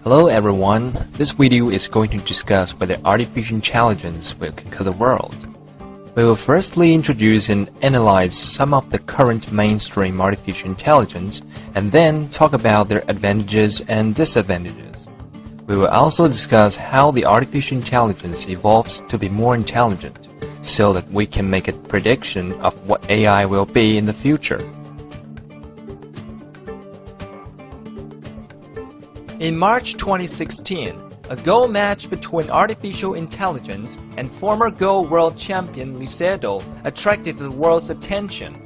Hello everyone, this video is going to discuss whether artificial intelligence will conquer the world. We will firstly introduce and analyze some of the current mainstream artificial intelligence and then talk about their advantages and disadvantages. We will also discuss how the artificial intelligence evolves to be more intelligent so that we can make a prediction of what AI will be in the future. In March 2016, a Go match between artificial intelligence and former Go world champion Licedo attracted the world's attention.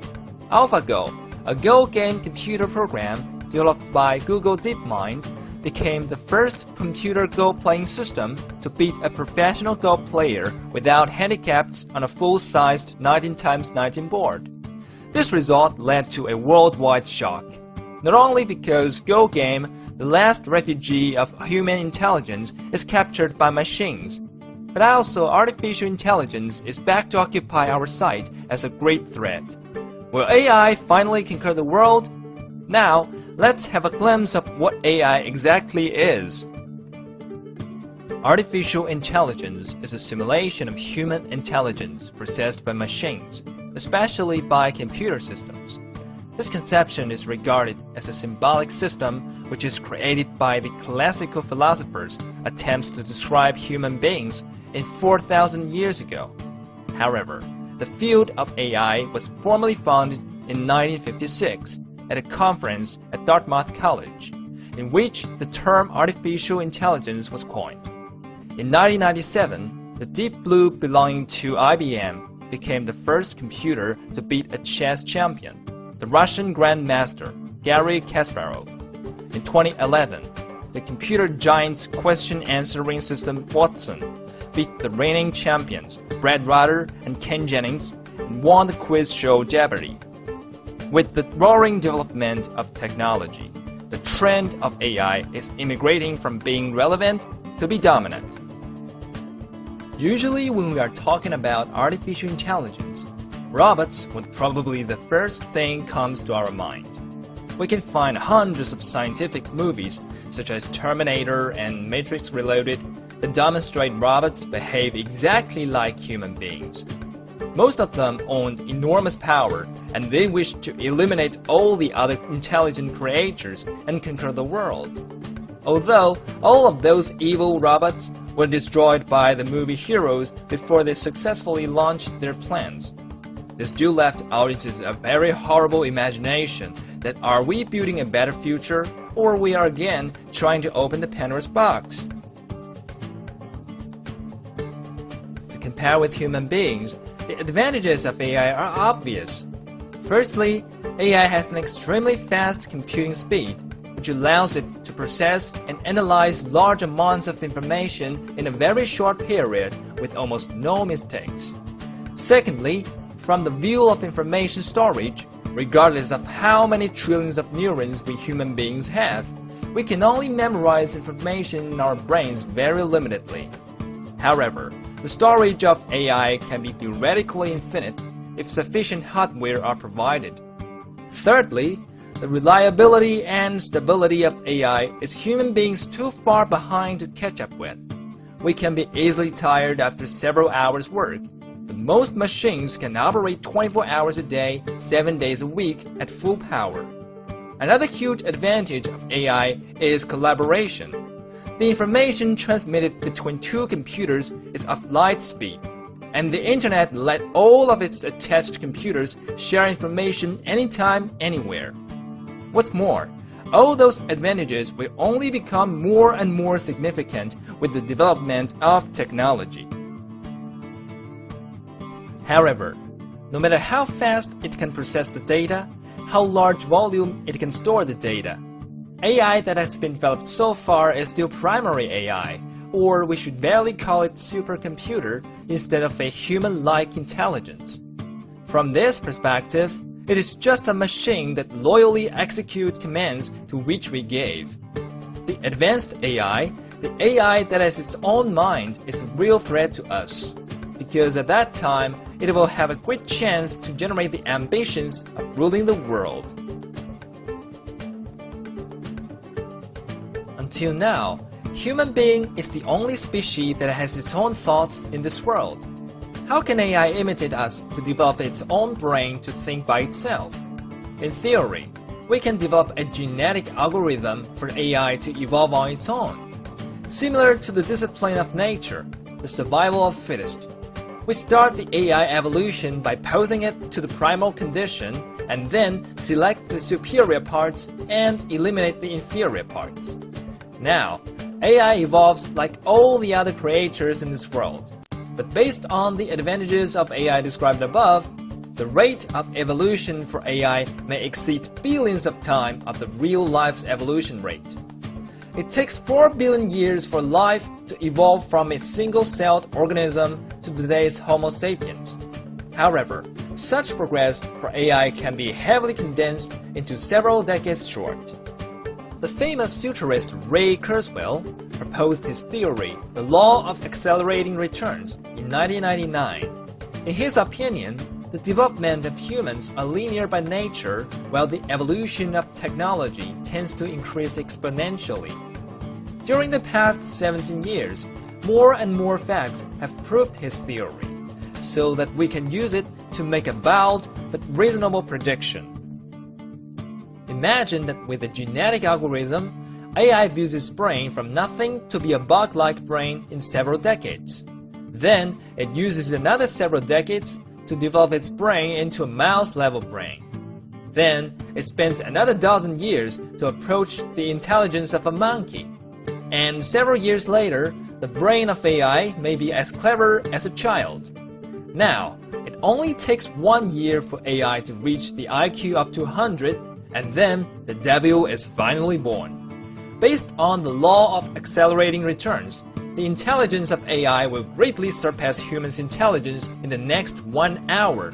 AlphaGo, a Go game computer program developed by Google DeepMind, became the first computer Go playing system to beat a professional Go player without handicaps on a full-sized 19x19 board. This result led to a worldwide shock, not only because Go game, the last refugee of human intelligence, is captured by machines, but also artificial intelligence is back to occupy our sight as a great threat. Will AI finally conquer the world? Now, let's have a glimpse of what AI exactly is. Artificial intelligence is a simulation of human intelligence processed by machines, especially by computer systems. This conception is regarded as a symbolic system which is created by the classical philosophers' attempts to describe human beings in 4,000 years ago. However, the field of AI was formally founded in 1956 at a conference at Dartmouth College, in which the term artificial intelligence was coined. In 1997, the Deep Blue belonging to IBM became the first computer to beat a chess champion, the Russian Grandmaster Garry Kasparov. In 2011, the computer giant's question-answering system Watson beat the reigning champions Brad Rutter and Ken Jennings and won the quiz show Jeopardy! With the roaring development of technology, the trend of AI is immigrating from being relevant to be dominant. Usually when we are talking about artificial intelligence, robots would probably the first thing comes to our mind. We can find hundreds of scientific movies, such as Terminator and Matrix Reloaded, that demonstrate robots behave exactly like human beings. Most of them own enormous power, and they wish to eliminate all the other intelligent creatures and conquer the world. Although all of those evil robots were destroyed by the movie heroes before they successfully launched their plans, they still left audiences a very horrible imagination that are we building a better future, or we are again trying to open the Pandora's box. To compare with human beings, the advantages of AI are obvious. Firstly, AI has an extremely fast computing speed, which allows it to process and analyze large amounts of information in a very short period with almost no mistakes. Secondly, from the view of information storage, regardless of how many trillions of neurons we human beings have, we can only memorize information in our brains very limitedly. However, the storage of AI can be theoretically infinite if sufficient hardware are provided. Thirdly, the reliability and stability of AI is human beings too far behind to catch up with. We can be easily tired after several hours' work, but most machines can operate 24 hours a day, 7 days a week at full power. Another huge advantage of AI is collaboration. The information transmitted between two computers is of light speed, and the internet let all of its attached computers share information anytime, anywhere. What's more, all those advantages will only become more and more significant with the development of technology. However, no matter how fast it can process the data, how large volume it can store the data, AI that has been developed so far is still primary AI, or we should barely call it supercomputer instead of a human-like intelligence. From this perspective, it is just a machine that loyally executes commands to which we gave. The advanced AI, the AI that has its own mind, is the real threat to us, because at that time, it will have a great chance to generate the ambitions of ruling the world. Until now, human being is the only species that has its own thoughts in this world. How can AI imitate us to develop its own brain to think by itself? In theory, we can develop a genetic algorithm for AI to evolve on its own. Similar to the discipline of nature, the survival of fittest. We start the AI evolution by posing it to the primal condition and then select the superior parts and eliminate the inferior parts. Now, AI evolves like all the other creatures in this world. But based on the advantages of AI described above, the rate of evolution for AI may exceed billions of times of the real life's evolution rate. It takes 4 billion years for life to evolve from a single-celled organism to today's Homo sapiens. However, such progress for AI can be heavily condensed into several decades short. The famous futurist Ray Kurzweil proposed his theory, the law of accelerating returns, in 1999. In his opinion, the development of humans are linear by nature, while the evolution of technology tends to increase exponentially. During the past 17 years, more and more facts have proved his theory, so that we can use it to make a bold but reasonable prediction. Imagine that with a genetic algorithm, AI builds its brain from nothing to be a bug-like brain in several decades. Then, it uses another several decades to develop its brain into a mouse-level brain. Then, it spends another dozen years to approach the intelligence of a monkey. And several years later, the brain of AI may be as clever as a child. Now, it only takes 1 year for AI to reach the IQ of 200, and then the devil is finally born. Based on the law of accelerating returns, the intelligence of AI will greatly surpass humans' intelligence in the next 1 hour.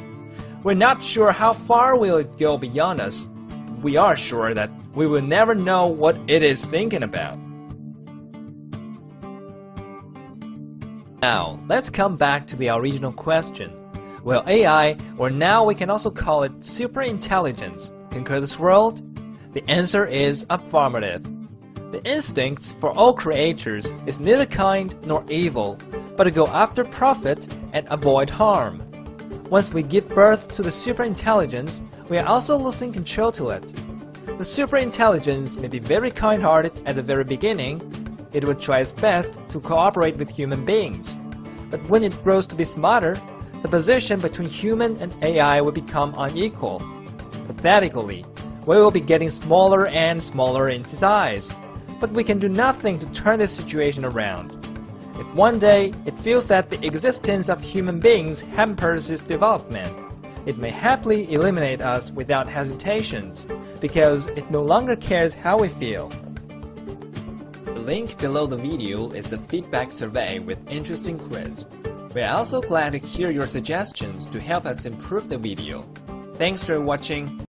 We're not sure how far will it go beyond us, but we are sure that we will never know what it is thinking about. Now, let's come back to the original question. Will AI, or now we can also call it superintelligence, conquer this world? The answer is affirmative. The instincts for all creatures is neither kind nor evil, but to go after profit and avoid harm. Once we give birth to the superintelligence, we are also losing control to it. The superintelligence may be very kind-hearted at the very beginning. It will try its best to cooperate with human beings. But when it grows to be smarter, the position between human and AI will become unequal. Pathetically, we will be getting smaller and smaller in size. But we can do nothing to turn this situation around. If one day it feels that the existence of human beings hampers its development, it may happily eliminate us without hesitations, because it no longer cares how we feel. The link below the video is a feedback survey with interesting quiz. We are also glad to hear your suggestions to help us improve the video. Thanks for watching.